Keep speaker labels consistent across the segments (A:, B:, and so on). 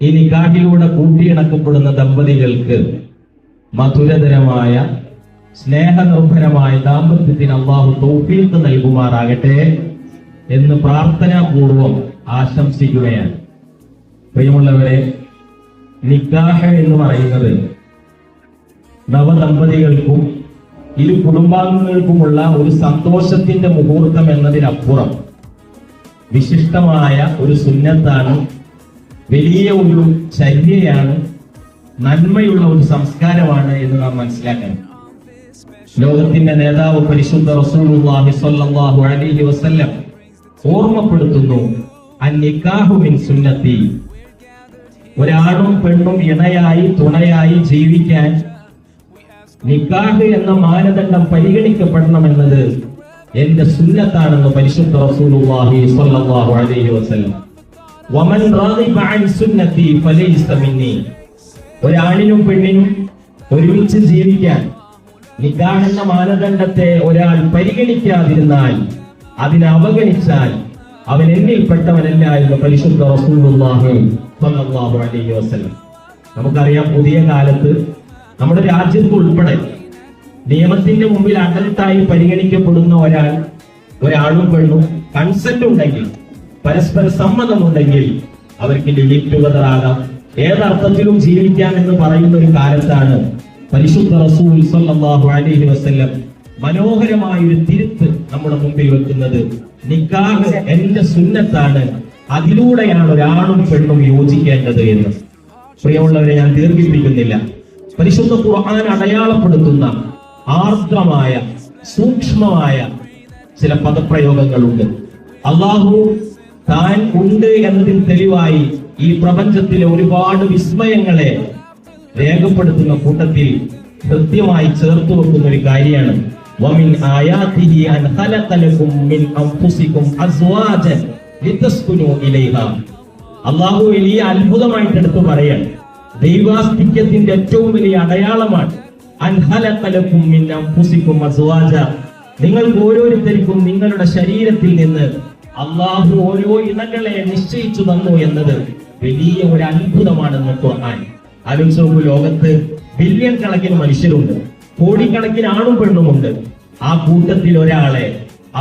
A: ഈ നിക്കാഹിലൂടെ കൂട്ടിയിണക്കപ്പെടുന്ന ദമ്പതികൾക്ക് മധുരതരമായ സ്നേഹനിർഭരമായ ദാമ്പത്യത്തിന് അല്ലാഹു തൗഫീഖ് നൽകുമാറാകട്ടെ എന്ന് പ്രാർത്ഥനാപൂർവം ആശംസിക്കുകയാണ്. പ്രിയമുള്ളവരെ, നിക്കാഹ് എന്ന് പറയുന്നത് നവദമ്പതികൾക്കും ഇരു കുടുംബാംഗങ്ങൾക്കുമുള്ള ഒരു സന്തോഷത്തിന്റെ മുഹൂർത്തം എന്നതിനപ്പുറം വിശിഷ്ടമായ ഒരു സുന്നത്താണ്, വലിയ ഒരു ചര്യയാണ്, നന്മയുള്ള ഒരു സംസ്കാരമാണ് എന്ന് നാം മനസ്സിലാക്കണം. ലോകത്തിന്റെ നേതാവ് പരിശുദ്ധ റസൂലുള്ളാഹി സ്വല്ലല്ലാഹു അലൈഹി വസല്ലം ഓർമ്മപ്പെടുത്തുന്നു, അന്നിക്കാഹു മിൻ സുന്നത്തി. ഒരാണും പെണ്ണും ഇണയായി തുണയായി ജീവിക്കാൻ നിക്കാഹ് എന്ന മാനദണ്ഡം പരിഗണിക്കപ്പെടണമെന്നത് എന്റെ സുന്നത്താണെന്ന് പരിശുദ്ധ റസൂലുള്ളാഹി സ്വല്ലല്ലാഹു അലൈഹി വസല്ലം. വമൻ റാഗിബ അൻ സുന്നത്തി ഫലൈസ മിന്നി. ഒരാണിനും പെണ്ണിനും ഒരുമിച്ച് ജീവിക്കാൻ നിക്കാഹ് എന്ന മാനദണ്ഡത്തെ ഒരാൾ പരിഗണിക്കാതിരുന്നാൽ, അതിനെ അവഗണിച്ചാൽ അവൻ എന്നിൽപ്പെട്ടവനല്ല എന്ന് പരിശുദ്ധ റസൂലുള്ളാഹി സ്വല്ലല്ലാഹു അലൈഹി വസല്ലം. നമുക്കറിയാം, പുതിയ കാലത്ത് നമ്മുടെ രാജ്യത്ത് ഉൾപ്പെടെ നിയമത്തിന്റെ മുമ്പിൽ അഡൽട്ടായി പരിഗണിക്കപ്പെടുന്ന ഒരാളും പെണ്ണും കൺസെന്റ് ഉണ്ടെങ്കിൽ, പരസ്പര സമ്മതമുണ്ടെങ്കിൽ അവർക്ക് ലിവിംഗ് ടുഗദർ ആകാം, ഏതർത്ഥത്തിലും ജീവിക്കാം എന്ന് പറയുന്ന ഒരു കാലത്താണ് പരിശുദ്ധ റസൂൽ സ്വല്ലല്ലാഹു അലൈഹി വസല്ലം മനോഹരമായ ഒരു തിരുത്ത് നമ്മുടെ മുമ്പിൽ വെക്കുന്നത്. നിക്കാഹ് എന്റെ സുന്നത്താണ്, അതിലൂടെയാണ് ഒരാണും പെണ്ണും യോജിക്കേണ്ടത് എന്ന്. പ്രിയമുള്ളവരെ, ഞാൻ ദീർഘിപ്പിക്കുന്നില്ല. പരിശുദ്ധ ഖുർആൻ അടയാളപ്പെടുത്തുന്ന ആർദ്രമായ സൂക്ഷ്മമായ ചില പദപ്രയോഗങ്ങളുണ്ട്. അല്ലാഹു താൻ ഉണ്ട് എന്നതിന് തെളിവായി ഈ പ്രപഞ്ചത്തിലെ ഒരുപാട് വിസ്മയങ്ങളെ രേഖപ്പെടുത്തുന്ന കൂട്ടത്തിൽ കൃത്യമായി ചേർത്ത് വെക്കുന്ന ഒരു കാര്യമാണ് വമിൻ ആയാതിഹി അൻ ഖലഖലകും മിൻ അൻഫുസികും അസ്വാജൻ ലിതസ്കുനു ഇലൈഹാ. അല്ലാഹു വലിയ അത്ഭുതമായിട്ട് എടുത്തു പറയാൻ, ദൈവാസ്തിക്യത്തിന്റെ ഏറ്റവും വലിയ അടയാളമാണ് അൻ ഖലഖലകും മിൻ അൻഫുസികും അസ്വാജ. നിങ്ങൾക്ക് ഓരോരുത്തർക്കും നിങ്ങളുടെ ശരീരത്തിൽ നിന്ന് അല്ലാഹു ഓരോ ഇണകളെ നിശ്ചയിച്ചു തന്നു എന്നത് വലിയ ഒരു അത്ഭുതമാണെന്ന് ഖുർആൻ. ആലോചിച്ച് നോക്കൂ, ലോകത്ത് ബില്യൺ കണക്കിന് മനുഷ്യരുണ്ട്, കോടിക്കണക്കിന് ആണും പെണ്ണുമുണ്ട്. ആ കൂട്ടത്തിൽ ഒരാളെ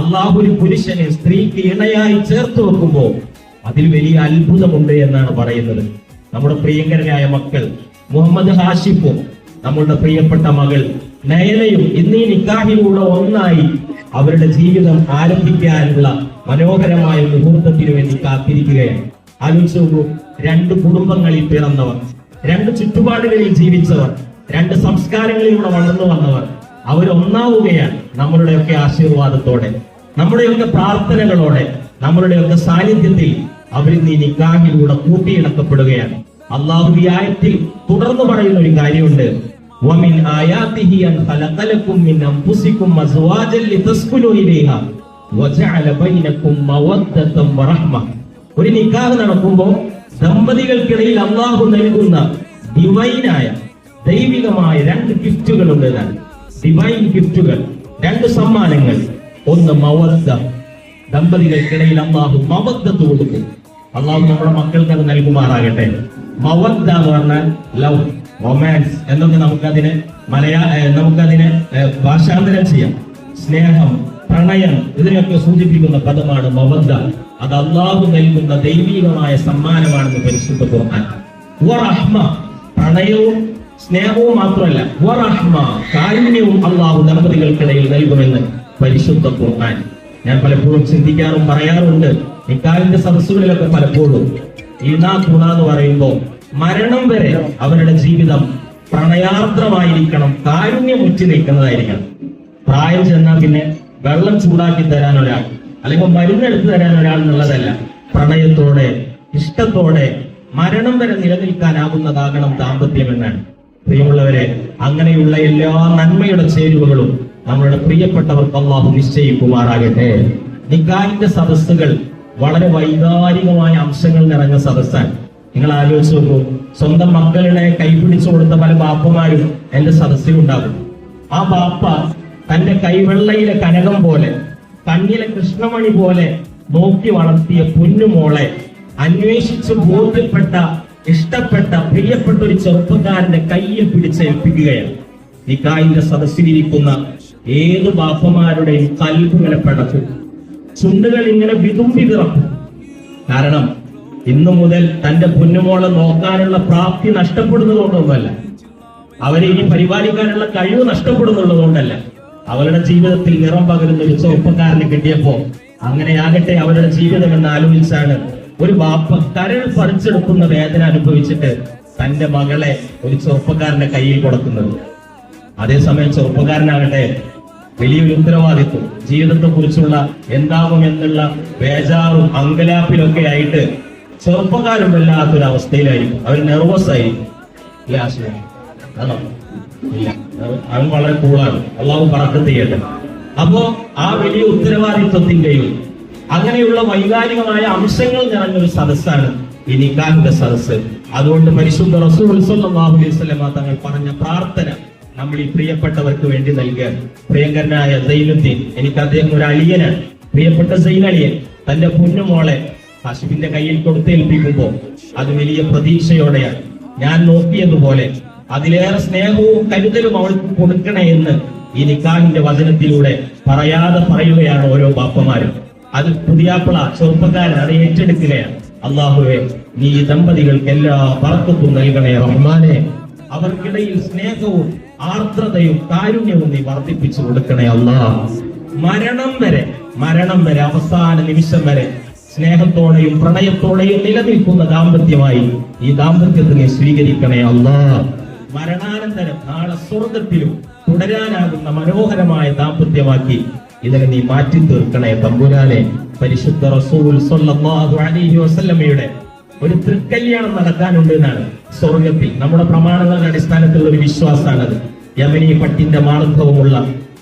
A: അല്ലാഹു ഒരു പുരുഷനെ സ്ത്രീക്ക് ഇണയായി ചേർത്ത് വെക്കുമ്പോൾ അതിൽ വലിയ അത്ഭുതമുണ്ട് എന്നാണ് പറയുന്നത്. നമ്മുടെ പ്രിയങ്കരനായ മക്കൾ മുഹമ്മദ് ഹാഷിഫും നമ്മളുടെ പ്രിയപ്പെട്ട മകൾ നയനയും ഇന്നീ നിക്കാഹിലൂടെ ഒന്നായി അവരുടെ ജീവിതം ആരംഭിക്കാനുള്ള മനോഹരമായ മുഹൂർത്തത്തിനു വേണ്ടി കാത്തിരിക്കുകയാണ്. ആലോചിച്ച് നോക്കൂ, രണ്ട് കുടുംബങ്ങളിൽ പിറന്നവർ, രണ്ട് ചുറ്റുപാടുകളിൽ ജീവിച്ചവർ, രണ്ട് സംസ്കാരങ്ങളിലൂടെ വളർന്നു വന്നവർ, അവരൊന്നാവുകയാണ് നമ്മളുടെയൊക്കെ ആശീർവാദത്തോടെ, നമ്മുടെയൊക്കെ പ്രാർത്ഥനകളോടെ, നമ്മളുടെയൊക്കെ സാന്നിധ്യത്തിൽ അവരിന്ന് ഈ നിക്കാഹിലൂടെ കൂട്ടിയിണക്കപ്പെടുകയാണ്. അല്ലാഹു ഈ ആയത്തിൽ തുടർന്ന് പറയുന്ന ഒരു കാര്യമുണ്ട്, വമിൻ ആയാതിഹി അൻ ഖലഖലകും മിൻ അൻഫുസികും അസ്വാജൻ ലിതസ്കുനു ഇലൈഹാ വജഅല ബൈനകും മവദ്ദതൻ വറഹ്മ. ഒരു നിക്കാഹ് നടക്കുമ്പോൾ ദമ്പതികൾക്കിടയിൽ അല്ലാഹു നൽകുന്ന ഡിവൈനായ ദൈവികമായ രണ്ട് ഗിഫ്റ്റുകളുണ്ട്. ഡിവൈൻ ഗിഫ്റ്റുകൾ, രണ്ട് സമ്മാനങ്ങൾ. ഒന്ന് മവദ്ദ, ദമ്പതികൾക്കിടയിൽ അല്ലാഹു മവദ്ദത്ത് കൊടുക്കും. അല്ലാഹു നമ്മുടെ മക്കൾക്ക് അത് നൽകുമാറാകട്ടെ. മവദ്ദ എന്ന് പറഞ്ഞാൽ ലവ്, റൊമാൻസ് എന്നൊക്കെ നമുക്കതിനെ ഭാഷാന്തരം ചെയ്യാം. സ്നേഹം, പ്രണയം, ഇതിനെയൊക്കെ സൂചിപ്പിക്കുന്ന പദമാണ് മവദ്ദ. അത് അല്ലാഹു നൽകുന്ന ദൈവികമായ സമ്മാനമാണെന്ന് പരിശുദ്ധ ഖുർആൻ. വറഹ്മ, പ്രണയവും സ്നേഹവും മാത്രമല്ല, വറഹ്മ, കാരുണ്യവും അല്ലാഹു ദമ്പതികൾക്കിടയിൽ നൽകുമെന്ന് പരിശുദ്ധ ഖുർആൻ. ഞാൻ പലപ്പോഴും ചിന്തിക്കാറും പറയാറുണ്ട്, നിക്കാഹിന്റെ സദസ്സുകളിലൊക്കെ പലപ്പോഴും ഇണ തുണ എന്ന് പറയുമ്പോൾ മരണം വരെ അവരുടെ ജീവിതം പ്രണയാർദ്രമായിരിക്കണം, കാരുണ്യം ഉറ്റി നിൽക്കുന്നതായിരിക്കണം. പ്രായം ചെന്നാൽ പിന്നെ വെള്ളം ചൂടാക്കി തരാൻ ഒരാൾ, അല്ലെങ്കിൽ മരുന്നെടുത്തു തരാൻ ഒരാൾ എന്നുള്ളതല്ല, പ്രണയത്തോടെ ഇഷ്ടത്തോടെ മരണം വരെ നിലനിൽക്കാനാകുന്നതാകണം ദാമ്പത്യം എന്നാണ്. പ്രിയമുള്ളവരെ, അങ്ങനെയുള്ള എല്ലാ നന്മയുടെ ചേരുവകളും നമ്മളുടെ പ്രിയപ്പെട്ടവർക്ക് അല്ലാഹു നിശ്ചയിക്കുമാറാകട്ടെ. നിക്കാഹിന്റെ സദസ്സുകൾ വളരെ വൈകാരികമായ അംശങ്ങൾ നിറഞ്ഞ സദസ്സാണ്. നിങ്ങൾ ആലോചിച്ച് നോക്കൂ, സ്വന്തം മക്കളുടെ കൈപിടിച്ചു കൊടുത്ത പല ബാപ്പമാരും എന്റെ സദസ്സിലുണ്ടാകും. ആ ബാപ്പ തന്റെ കൈവെള്ളയിലെ കനകം പോലെ, കണ്ണിലെ കൃഷ്ണമണി പോലെ നോക്കി വളർത്തിയ പൊന്നുമോളെ അന്വേഷിച്ച് ബോധ്യപ്പെട്ട ഇഷ്ടപ്പെട്ട പ്രിയപ്പെട്ട ഒരു ചെറുപ്പക്കാരന്റെ കയ്യിൽ പിടിച്ചേൽപ്പിക്കുകയാണ്. നിക്കാഹിന്റെ സദസ്സിലിരിക്കുന്ന ഏത് ബാപ്പമാരുടെയും കൽബുകളെ പടച്ചു, ചുണ്ടുകൾ ഇങ്ങനെ വിതുമ്പി വിറക്കും. കാരണം ഇന്നു മുതൽ തന്റെ പൊന്നുമോളെ നോക്കാനുള്ള പ്രാപ്തി നഷ്ടപ്പെടുന്നതുകൊണ്ടൊന്നുമല്ല, അവരെ ഇനി പരിപാലിക്കാനുള്ള കഴിവ് നഷ്ടപ്പെടുന്നുള്ളതുകൊണ്ടല്ല. അവരുടെ ജീവിതത്തിൽ നിറം പകരുന്ന ഒരു ചെറുപ്പക്കാരനെ കിട്ടിയപ്പോ അങ്ങനെയാകട്ടെ അവരുടെ ജീവിതം എന്ന് ആലോചിച്ചാണ് ഒരു ബാപ്പ കരൾ പറിച്ചെടുക്കുന്ന വേദന അനുഭവിച്ചിട്ട് തന്റെ മകളെ ഒരു ചെറുപ്പക്കാരന്റെ കയ്യിൽ കൊടുക്കുന്നത്. അതേസമയം ചെറുപ്പക്കാരനാകട്ടെ വലിയൊരു ഉത്തരവാദിത്വം, ജീവിതത്തെ കുറിച്ചുള്ള എന്താകും എന്നുള്ള ബേജാറും അങ്കലാപ്പിലൊക്കെ ആയിട്ട് ചെറുപ്പക്കാരും വല്ലാത്തൊരു അവസ്ഥയിലായിരിക്കും. അവർ നെർവസ് ആയിരിക്കും. ഇല്ല ആശയം ആണോ? ഇല്ല, അവൻ വളരെ കൂളാണ്. അള്ളാഹു ബറക്കത്ത് ചെയ്യട്ടെ. അപ്പോ ആ വലിയ ഉത്തരവാദിത്വത്തിന്റെയും അങ്ങനെയുള്ള വൈകാരികമായ അംശങ്ങൾ നിറഞ്ഞൊരു സദസ്സാണ് ഈ നിക്കാഹിന്റെ സദസ്സ്. അതുകൊണ്ട് പരിശുദ്ധ റസൂൽ സ്വല്ലല്ലാഹു അലൈഹി വസല്ലം തങ്ങൾ പറഞ്ഞ പ്രാർത്ഥന നമ്മൾ ഈ പ്രിയപ്പെട്ടവർക്ക് വേണ്ടി നൽകുക. പ്രിയങ്കരനായ സൈനുദ്ദീൻ, എനിക്ക് അദ്ദേഹം ഒരു അളിയനാണ്. പ്രിയപ്പെട്ട സൈനളിയൻ തന്റെ പൊന്നുമോളെ ഹാഷിമിന്റെ കയ്യിൽ കൊടുത്തേൽപ്പിക്കുമ്പോ അത് വലിയ പ്രതീക്ഷയോടെയാണ്. ഞാൻ നോക്കിയതുപോലെ അതിലേറെ സ്നേഹവും കരുതലും അവൾക്ക് കൊടുക്കണേ എന്ന് ഈ നിക്കാഹിന്റെ വചനത്തിലൂടെ പറയാതെ പറയുകയാണ് ഓരോ ബാപ്പമാരും. അത് പുതിയാപ്പിള ചെറുപ്പക്കാരൻ അത് ഏറ്റെടുക്കുകയാണ്. അള്ളാഹുവേ, നീ ഈ ദമ്പതികൾക്ക് എല്ലാ ബറക്കത്തും നൽകണേ റഹ്മാനെ. അവർക്കിടയിൽ സ്നേഹവും ആർദ്രതയും കാരുണ്യവും നീ വർദ്ധിപ്പിച്ചു കൊടുക്കണേ അല്ലാഹ്. മരണം വരെ അവസാന നിമിഷം വരെ സ്നേഹത്തോടെയും പ്രണയത്തോടെയും നിലനിൽക്കുന്ന ദാമ്പത്യമായി ഈ ദാമ്പത്യത്തെ നീ സ്വീകരിക്കണേ അല്ലാഹ്. മരണാനന്തരം നാളെ സ്വർഗത്തിലും തുടരാനാകുന്ന മനോഹരമായ ദാമ്പത്യമാക്കി ഇതിനെ നീ മാറ്റി തീർക്കണേ തമ്പുരാനെ. പരിശുദ്ധ റസൂൽ സ്വല്ലല്ലാഹു അലൈഹി വസല്ലമയുടെ ഒരു തൃക്കല്യാണം നടക്കാനുണ്ട് എന്നാണ് സ്വർഗത്തിൽ. നമ്മുടെ പ്രമാണങ്ങളുടെ അടിസ്ഥാനത്തിലുള്ള ഒരു വിശ്വാസമാണത്. യമനി പട്ടിന്റെ മാർദ്ദവമുള്ള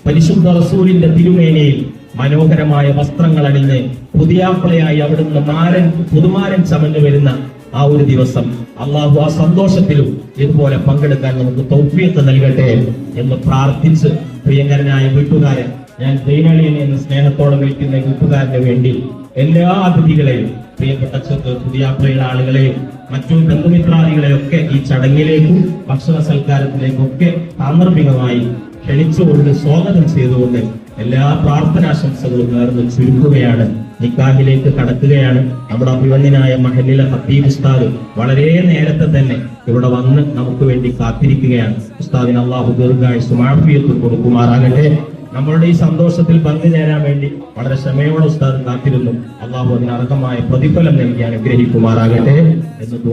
A: പരിശുദ്ധ റസൂലിന്റെ തിരുമേനയിൽ മനോഹരമായ വസ്ത്രങ്ങൾ അണിഞ്ഞ് പുതിയാപ്പിളയായി അവിടുന്ന് പുതുമാരൻ ചമഞ്ഞു വരുന്ന ആ ഒരു ദിവസം അള്ളാഹു ആ സന്തോഷത്തിലും ഇതുപോലെ പങ്കെടുക്കാൻ നമുക്ക് തൗഫീഖ് നൽകട്ടെ എന്ന് പ്രാർത്ഥിച്ച്, പ്രിയങ്കരനായ വീട്ടുകാരൻ, ഞാൻ ദൈനളിയനെ എന്ന് സ്നേഹത്തോടെ വിളിക്കുന്ന വീട്ടുകാരന് വേണ്ടി എല്ലാ അതിഥികളെയും, പ്രിയപ്പെട്ട പുതിയാപ്പിളയുടെ ആളുകളെയും മറ്റു ബന്ധുമിത്രാദികളെയൊക്കെ ഈ ചടങ്ങിലേക്കും ഭക്ഷണ സൽക്കാരത്തിലേക്കും ഒക്കെ സാന്ദർഭികമായി ക്ഷണിച്ചുകൊണ്ട് സ്വാഗതം ചെയ്തുകൊണ്ട് എല്ലാ പ്രാർത്ഥനാശംസകളും നേർന്ന് ചുരുക്കുകയാണ്. നിക്കാഹിലേക്ക് കടക്കുകയാണ്. നമ്മുടെ അഭിമന്യനായ മഹല്ലിലെ ഖത്തീബ് ഉസ്താദ് വളരെ നേരത്തെ തന്നെ ഇവിടെ വന്ന് നമുക്ക് വേണ്ടി കാത്തിരിക്കുകയാണ്. ഉസ്താദിന് അല്ലാഹു ദീർഘായുസ്സും ആഫിയത്തും കൊടുക്കുമാറാകട്ടെ. നമ്മളുടെ ഈ സന്തോഷത്തിൽ പങ്കുചേരാൻ വേണ്ടി വളരെ ക്ഷമയോടെ ഉസ്താദ് കാത്തിരുന്നു. അല്ലാഹു അതിന് അർഹമായ പ്രതിഫലം നൽകി അനുഗ്രഹിക്കുമാറാകട്ടെ എന്ന്